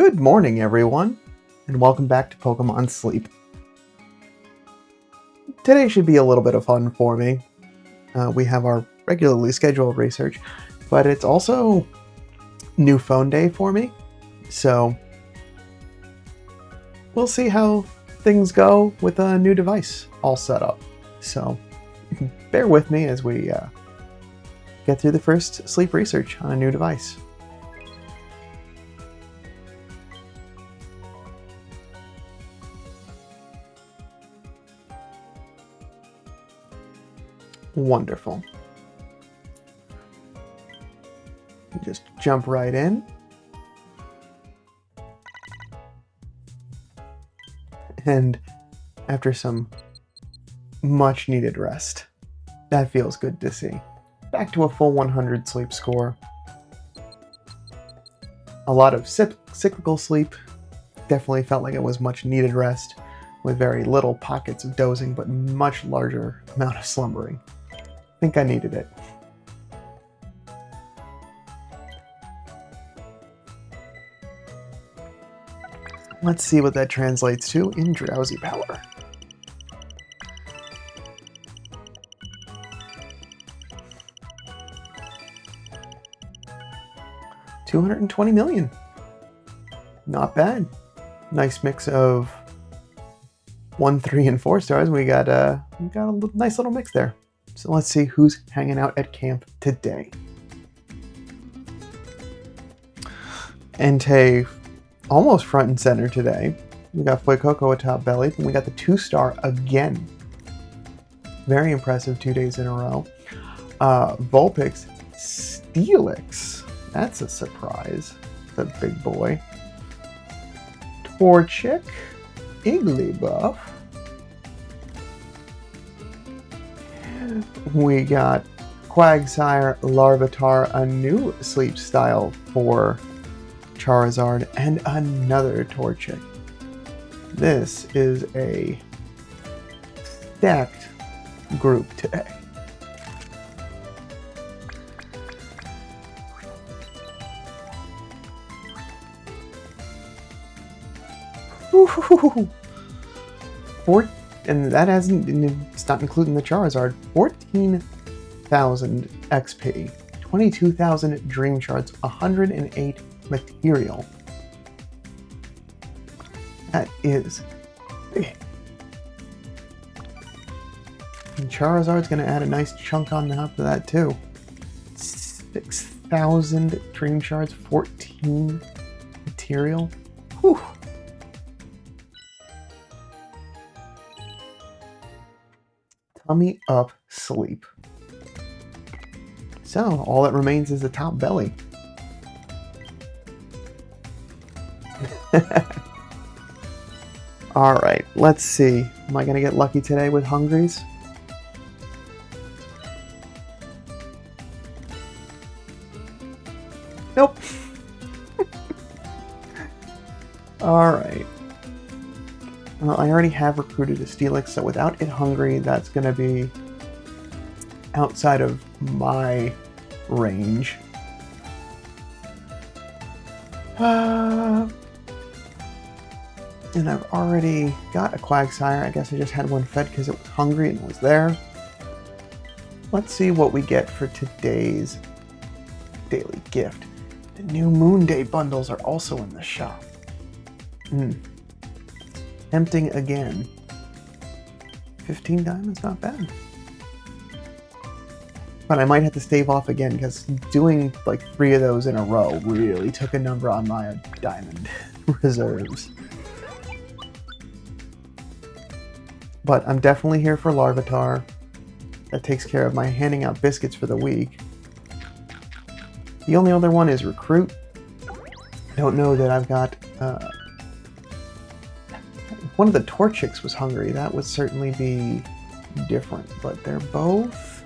Good morning, everyone, and welcome back to Pokémon Sleep. Today should be a little bit of fun for me. We have our regularly scheduled research, but it's also new phone day for me, so we'll see how things go with a new device all set up. So bear with me as we get through the first sleep research on a new device. Wonderful. Just jump right in. And after some much needed rest, that feels good to see. Back to a full 100 sleep score. A lot of cyclical sleep. Definitely felt like it was much needed rest, with very little pockets of dozing, but much larger amount of slumbering. I think I needed it. Let's see what that translates to in drowsy power. $220 million. Not bad. Nice mix of 1, 3, and 4 stars. We got a nice little mix there. So let's see who's hanging out at camp today. Entei almost front and center today. We got Fuecoco atop belly, and we got the 2-star again. Very impressive 2 days in a row. Vulpix, Steelix. That's a surprise. The big boy. Torchic, Igglybuff. We got Quagsire, Larvitar, a new sleep style for Charizard, and another Torchic. This is a stacked group today. Ooh. And that it's not including the Charizard. 14,000 XP, 22,000 Dream Shards, 108 material. That is big. And Charizard's going to add a nice chunk on top of that too. 6,000 Dream Shards, 14 material. Whew. Tummy up sleep. So all that remains is the top belly. Alright, let's see. Am I going to get lucky today with Hungries? Nope. Alright. Well, I already have recruited a Steelix, so without it hungry, that's going to be outside of my range. And I've already got a Quagsire. I guess I just had one fed because it was hungry and was there. Let's see what we get for today's daily gift. The new Moon Day bundles are also in the shop. Tempting again. 15 diamonds, not bad. But I might have to stave off again because doing like 3 of those in a row really took a number on my diamond reserves. But I'm definitely here for Larvitar. That takes care of my handing out biscuits for the week. The only other one is Recruit. I don't know that I've got... one of the Torchics was hungry. That would certainly be different, but they're both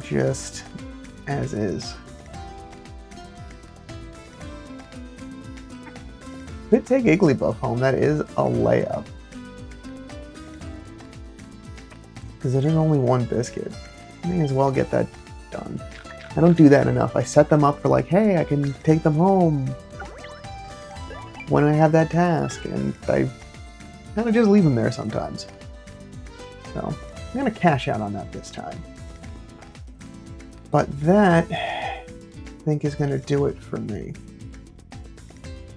just as is. Could take Igglybuff home. That is a layup. Because it is only one biscuit. May as well get that done. I don't do that enough. I set them up for like, hey, I can take them home when I have that task, and I kind of just leave them there sometimes. So I'm going to cash out on that this time. But that, I think, is going to do it for me.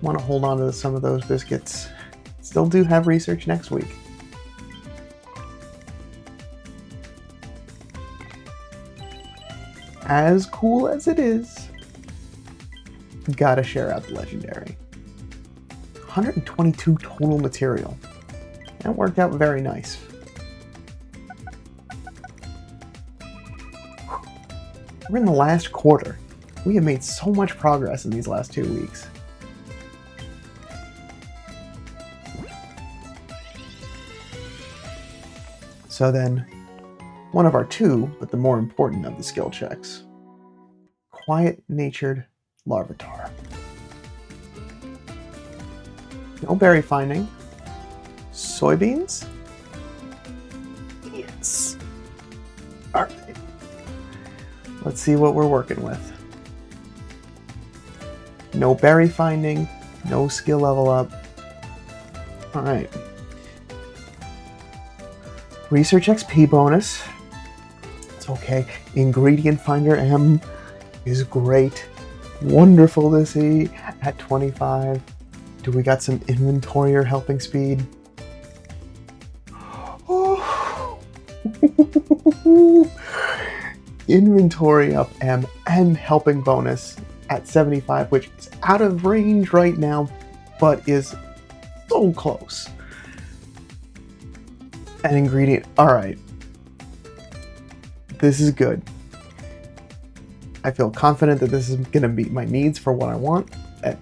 Want to hold on to some of those biscuits. Still do have research next week. As cool as it is, gotta share out the legendary. 122 total material. That worked out very nice. We're in the last quarter. We have made so much progress in these last 2 weeks. So then, one of our two, but the more important of the skill checks. Quiet-natured Larvitar. No berry finding. Soybeans? Yes. Alright. Let's see what we're working with. No berry finding, no skill level up. Alright. Research XP bonus. It's okay. Ingredient Finder M is great. Wonderful to see at 25. Do we got some inventory or helping speed? Oh. Inventory up M and helping bonus at 75, which is out of range right now, but is so close. An ingredient. Alright. This is good. I feel confident that this is going to meet my needs for what I want. At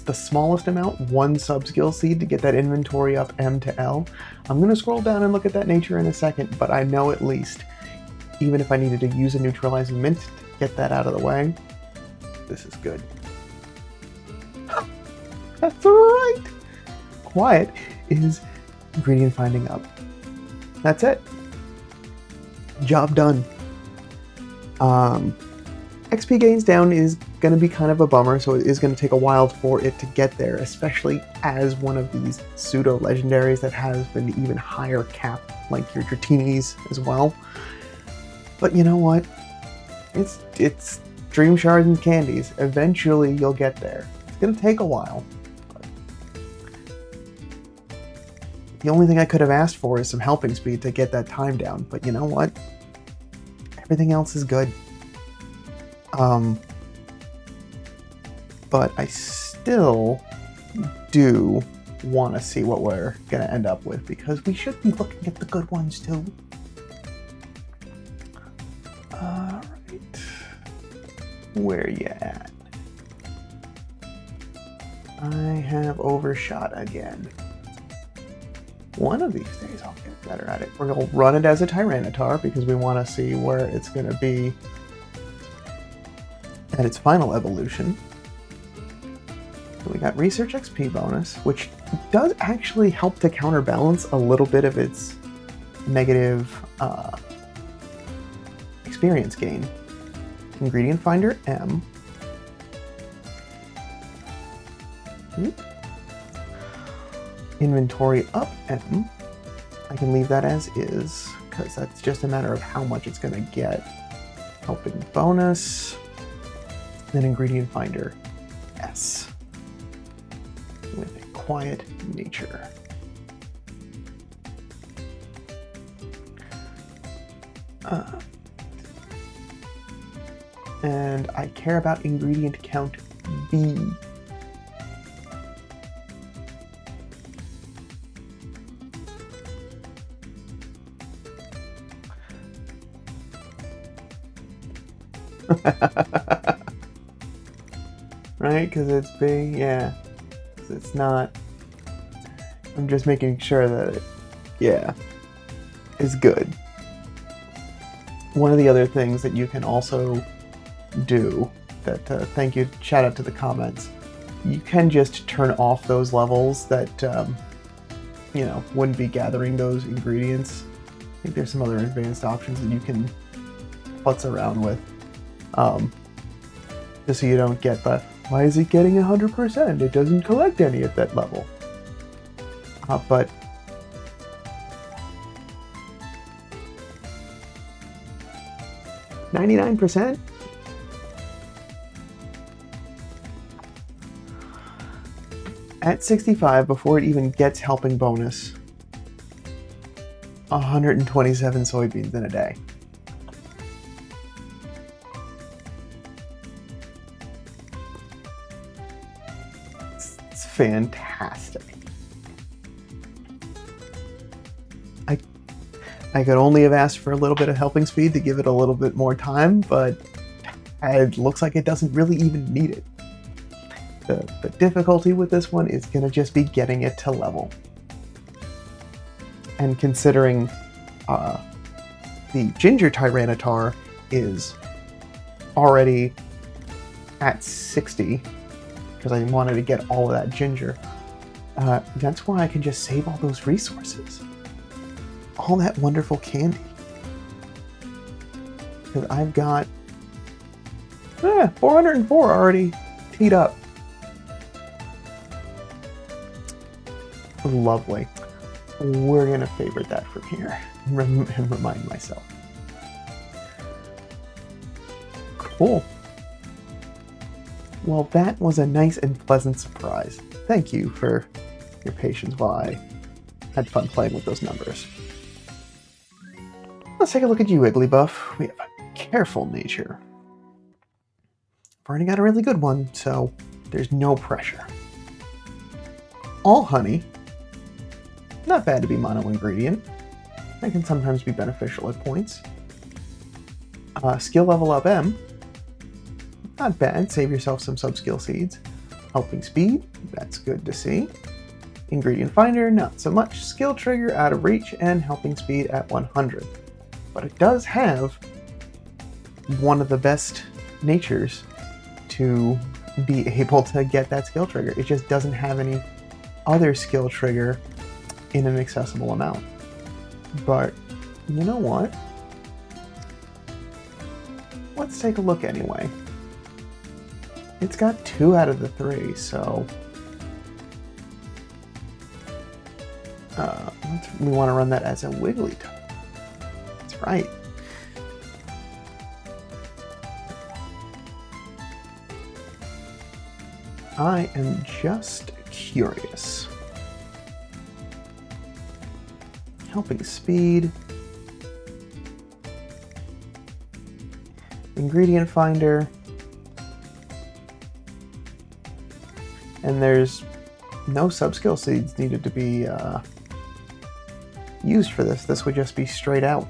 the smallest amount, 1 sub-skill seed to get that inventory up M to L. I'm going to scroll down and look at that nature in a second, but I know at least, even if I needed to use a neutralizing mint to get that out of the way, this is good. That's right! Quiet is ingredient finding up. That's it. Job done. XP gains down is going to be kind of a bummer, so it is going to take a while for it to get there, especially as one of these pseudo-legendaries that has an even higher cap, like your Dratini's as well. But you know what? It's dream shards and candies. Eventually you'll get there. It's going to take a while. The only thing I could have asked for is some helping speed to get that time down, but you know what? Everything else is good. But I still do want to see what we're going to end up with, because we should be looking at the good ones too. Alright. Where you at? I have overshot again. One of these days I'll get better at it. We're going to run it as a Tyranitar because we want to see where it's going to be at its final evolution. So we got Research XP bonus, which does actually help to counterbalance a little bit of its negative experience gain. Ingredient Finder M. Inventory up M. I can leave that as is, because that's just a matter of how much it's going to get. Helping bonus. Then Ingredient Finder S. With a quiet nature. And I care about ingredient count B. Right? Because it's B? Yeah. It's not. I'm just making sure that it, yeah, is good. One of the other things that you can also do, that thank you, shout out to the comments, you can just turn off those levels that, you know, wouldn't be gathering those ingredients. I think there's some other advanced options that you can futz around with. Just so you don't get the, why is it getting 100%? It doesn't collect any at that level. But 99%? At 65, before it even gets helping bonus, 127 soybeans in a day. It's fantastic. I could only have asked for a little bit of helping speed to give it a little bit more time, but it looks like it doesn't really even need it. The difficulty with this one is going to just be getting it to level. And considering the Ginger Tyranitar is already at 60, because I wanted to get all of that ginger, that's why I can just save all those resources. All that wonderful candy. Because I've got 404 already teed up. Lovely. We're going to favorite that from here and remind myself. Cool. Well, that was a nice and pleasant surprise. Thank you for your patience while I had fun playing with those numbers. Let's take a look at you, Wigglybuff. We have a careful nature. I've already got a really good one, so there's no pressure. All honey. Not bad to be mono ingredient. That can sometimes be beneficial at points. Skill level up M. Not bad, save yourself some sub-skill seeds. Helping speed, that's good to see. Ingredient finder, not so much. Skill trigger out of reach, and helping speed at 100. But it does have one of the best natures to be able to get that skill trigger. It just doesn't have any other skill trigger in an accessible amount. But you know what? Let's take a look anyway. It's got 2 out of the 3, so we want to run that as a Wigglytuff. That's right. I am just curious. Helping speed. Ingredient finder. And there's no sub-skill seeds needed to be used for this. This would just be straight out.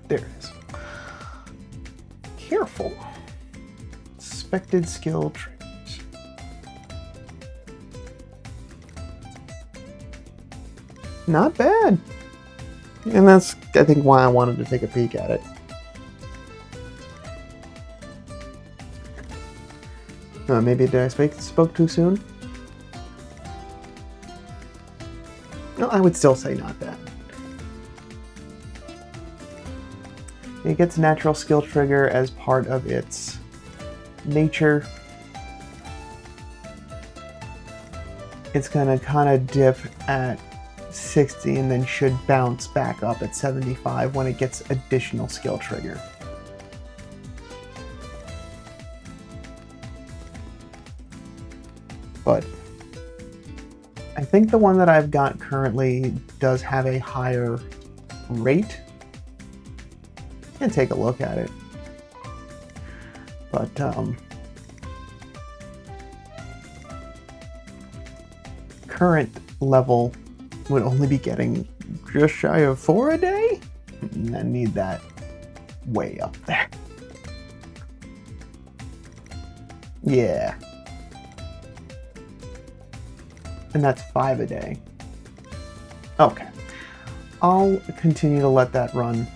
There it is. Careful. Expected skill triggers. Not bad. And that's, I think, why I wanted to take a peek at it. Maybe did I spoke too soon? No, I would still say not bad. It gets natural skill trigger as part of its nature. It's gonna kind of dip at 60 and then should bounce back up at 75 when it gets additional skill trigger. But I think the one that I've got currently does have a higher rate. You can take a look at it. But current level would only be getting just shy of 4 a day. And I need that way up there. Yeah. And that's 5 a day. Okay. I'll continue to let that run.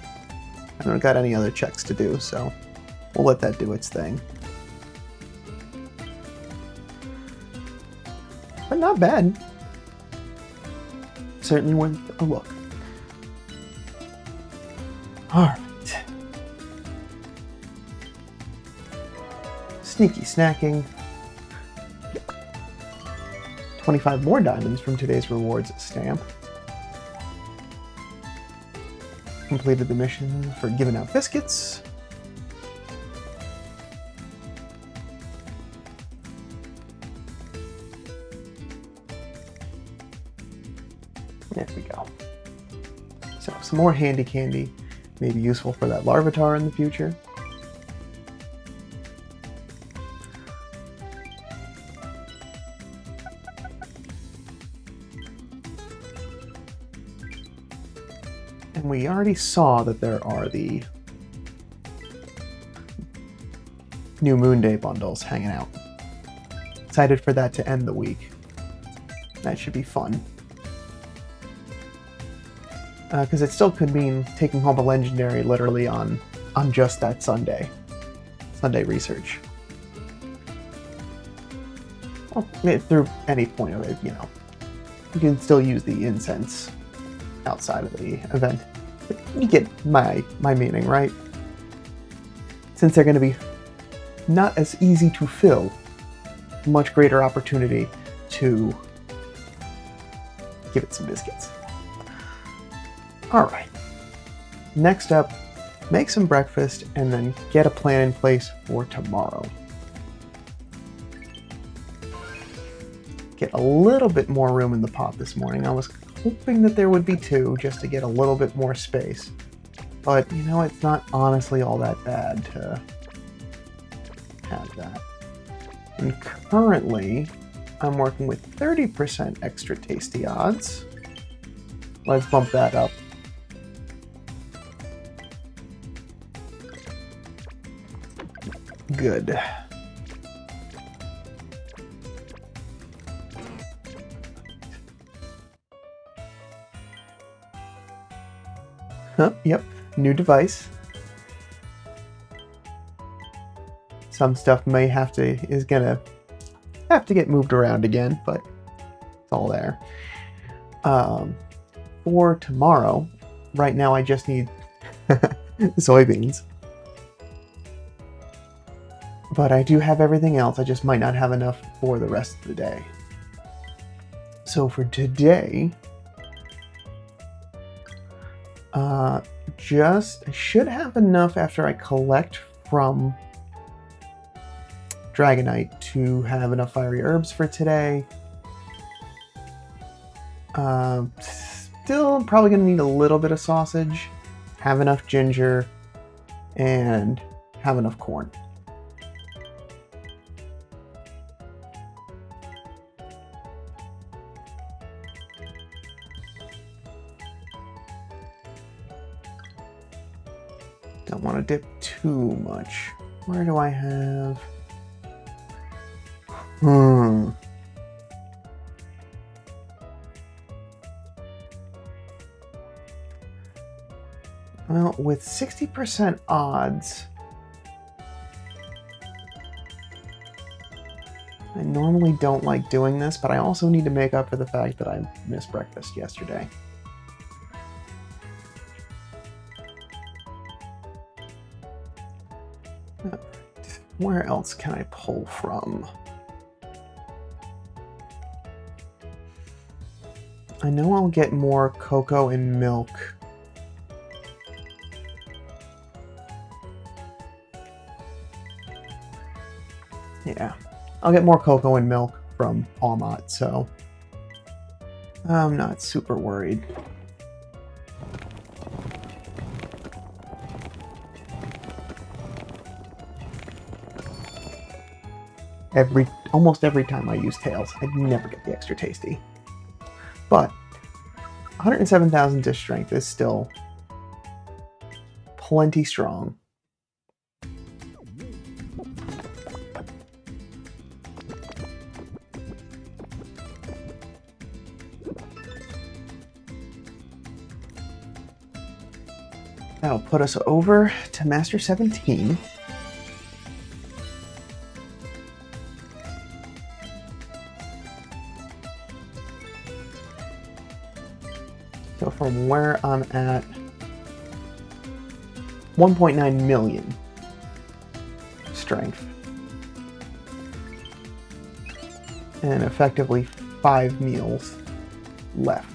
I don't got any other checks to do, so we'll let that do its thing. But not bad. Certainly worth a look. Alright. Sneaky snacking. 25 more diamonds from today's rewards stamp. Completed the mission for giving out biscuits. There we go. So some more handy candy, maybe useful for that Larvitar in the future. And we already saw that there are the new Moon Day bundles hanging out. Excited for that to end the week. That should be fun. Because it still could mean taking home a legendary literally on just that Sunday. Sunday research. Well, through any point of it, you know. You can still use the incense outside of the event. But you get my meaning, right? Since they're going to be not as easy to fill, much greater opportunity to give it some biscuits. Alright, next up, make some breakfast and then get a plan in place for tomorrow. Get a little bit more room in the pot this morning. I was hoping that there would be 2 just to get a little bit more space. But, you know, it's not honestly all that bad to have that. And currently, I'm working with 30% extra tasty odds. Let's bump that up. Good. Yep, new device. Some stuff is gonna have to get moved around again, but it's all there. For tomorrow, right now I just need soybeans. But I do have everything else, I just might not have enough for the rest of the day. So for today, I should have enough after I collect from Dragonite to have enough fiery herbs for today. Still probably going to need a little bit of sausage, have enough ginger, and have enough corn. Don't want to dip too much. Where do I have... Well, with 60% odds, I normally don't like doing this, but I also need to make up for the fact that I missed breakfast yesterday. Alright, where else can I pull from? I know I'll get more cocoa and milk. Yeah, I'll get more cocoa and milk from Almont, so I'm not super worried. Almost every time I use Tails, I never get the extra tasty. But 107,000 dish strength is still plenty strong. That'll put us over to Master 17. So from where I'm at, 1.9 million strength. And effectively 5 meals left.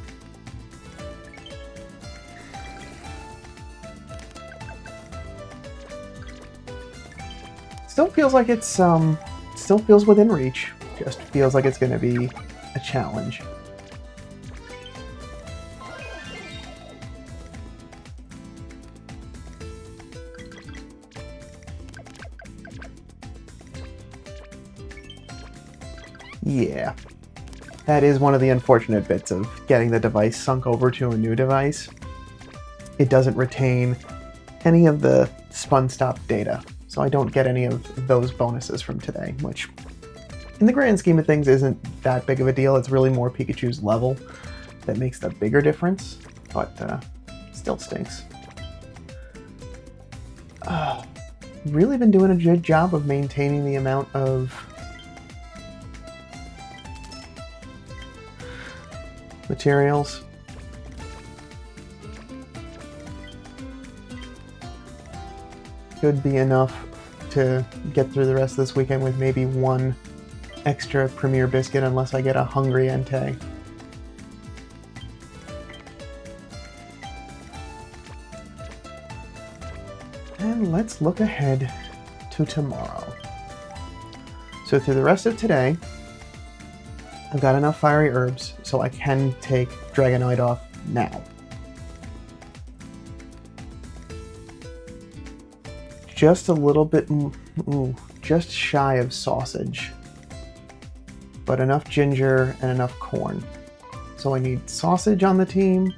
Still feels like it's still feels within reach. Just feels like it's going to be a challenge. Yeah. That is one of the unfortunate bits of getting the device sunk over to a new device. It doesn't retain any of the spun stop data, so I don't get any of those bonuses from today, which in the grand scheme of things isn't that big of a deal. It's really more Pikachu's level that makes the bigger difference, but still stinks. Really been doing a good job of maintaining the amount of materials. Should be enough to get through the rest of this weekend with maybe one extra Premier Biscuit unless I get a hungry Entei. And let's look ahead to tomorrow. So through the rest of today, I've got enough fiery herbs so I can take Dragonite off now. Just a little bit, just shy of sausage, but enough ginger and enough corn. So I need sausage on the team,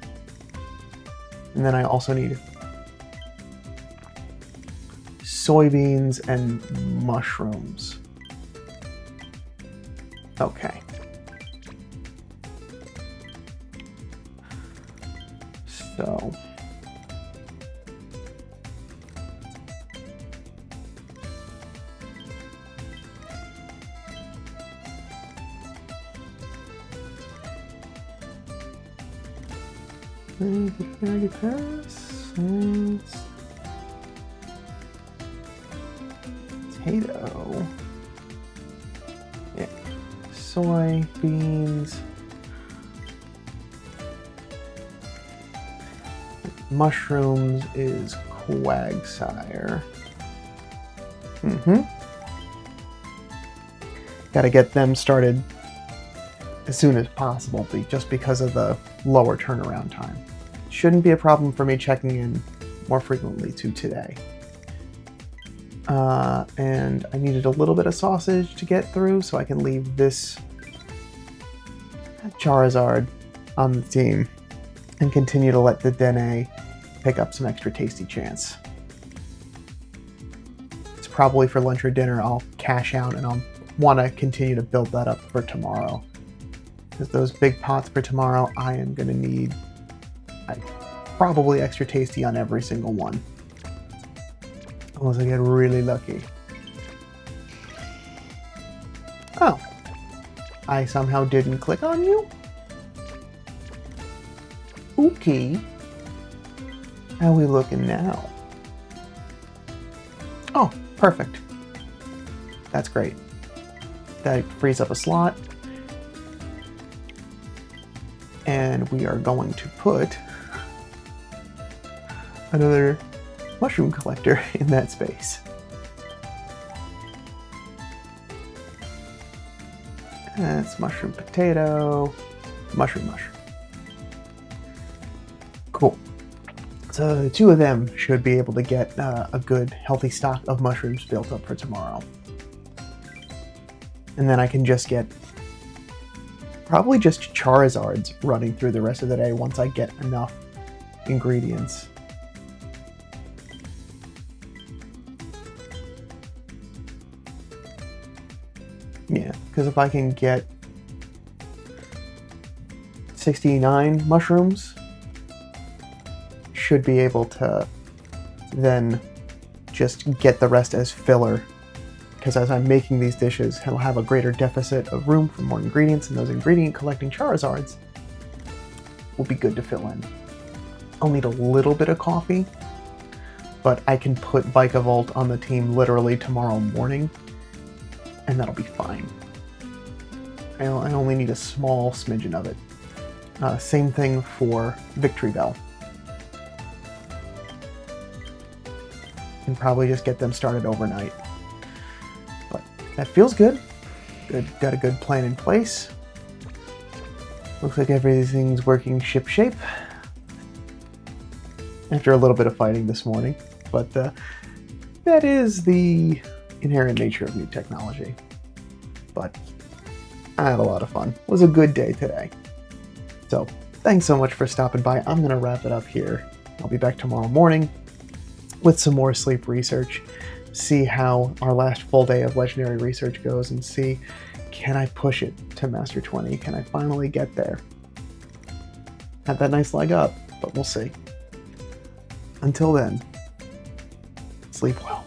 and then I also need soybeans and mushrooms. Okay. So potato. Yeah. Soybeans. Mushrooms is Quagsire. Gotta get them started as soon as possible, just because of the lower turnaround time. Shouldn't be a problem for me checking in more frequently too today. And I needed a little bit of sausage to get through, so I can leave this Charizard on the team and continue to let the Dene pick up some extra tasty chance. It's probably for lunch or dinner I'll cash out, and I'll want to continue to build that up for tomorrow. Because those big pots for tomorrow, I am going to need probably extra tasty on every single one. Unless I get really lucky. Oh. I somehow didn't click on you? Okay. How we looking now? Oh, perfect. That's great. That frees up a slot. And we are going to put another mushroom collector in that space. That's mushroom potato, mushroom. Cool. So the two of them should be able to get a good healthy stock of mushrooms built up for tomorrow. And then I can just get probably just Charizards running through the rest of the day once I get enough ingredients. Yeah, because if I can get 69 mushrooms, should be able to then just get the rest as filler. Because as I'm making these dishes, I'll have a greater deficit of room for more ingredients, and those ingredient collecting Charizards will be good to fill in. I'll need a little bit of coffee, but I can put Vikavolt on the team literally tomorrow morning, and that'll be fine. I only need a small smidgen of it. Same thing for Victory Bell. Can probably just get them started overnight. But that feels good. Got a good plan in place. Looks like everything's working shipshape. After a little bit of fighting this morning. But that is the inherent nature of new technology. But I had a lot of fun. It was a good day today. So, thanks so much for stopping by. I'm going to wrap it up here. I'll be back tomorrow morning with some more sleep research. See how our last full day of legendary research goes and see, can I push it to Master 20? Can I finally get there? Had that nice leg up, but we'll see. Until then, sleep well.